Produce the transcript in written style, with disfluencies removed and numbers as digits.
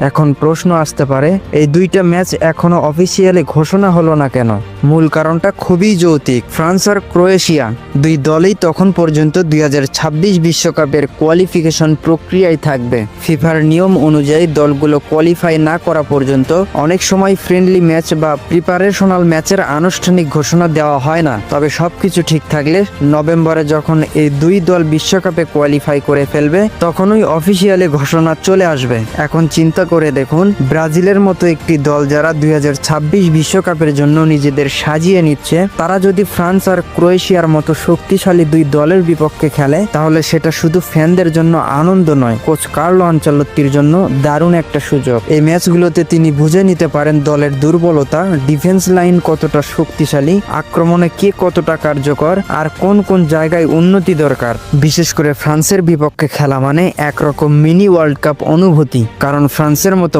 এখন প্রশ্ন আসতে পারে, এই দুইটা ম্যাচ এখনো অফিসিয়ালি ঘোষণা হলো না কেন? মূল কারণটা খুবই যৌক্তিক। ফ্রান্স আর ক্রোয়েশিয়া দুই দলই তখন পর্যন্ত 2026 বিশ্বকাপের কোয়ালিফিকেশন প্রক্রিয়ায় থাকবে। ফিফার নিয়ম অনুযায়ী দলগুলো কোয়ালিফাই না করা পর্যন্ত অনেক সময় ফ্রেন্ডলি ম্যাচ বা প্রিপারেশনাল ম্যাচের আনুষ্ঠানিক ঘোষণা দেওয়া হয় না। তবে সবকিছু ঠিক থাকলে নভেম্বরে যখন এই দুই দল বিশ্বকাপে কোয়ালিফাই করে ফেলবে, তখনই অফিসিয়ালি ঘোষণা চলে আসবে। এখন চিন্তা করে দেখুন, ব্রাজিলের মতো একটি দল যারা 2026 বিশ্বকাপের জন্য নিজেদের সাজিয়ে নিচ্ছে, তারা যদি ফ্রান্স আর ক্রোয়েশিয়ার মতো শক্তিশালী দুই দলের বিপক্ষে খেলে, তাহলে সেটা শুধু ফ্যানদের জন্য আনন্দ নয়, কোচ কার্লো আনচেলত্তির জন্য দারুণ একটা সুযোগ। এই ম্যাচগুলোতে তিনি বুঝে নিতে পারেন দলের দুর্বলতা, ডিফেন্স লাইন কতটা শক্তিশালী, আক্রমণে কে কতটা কার্যকর, আর কোন কোন জায়গায় উন্নতি দরকার। বিশেষ করে ফ্রান্সের বিপক্ষে খেলা মানে একরকম মিনি ওয়ার্ল্ড কাপ অনুভূতি, কারণ ফ্রান্সের মতো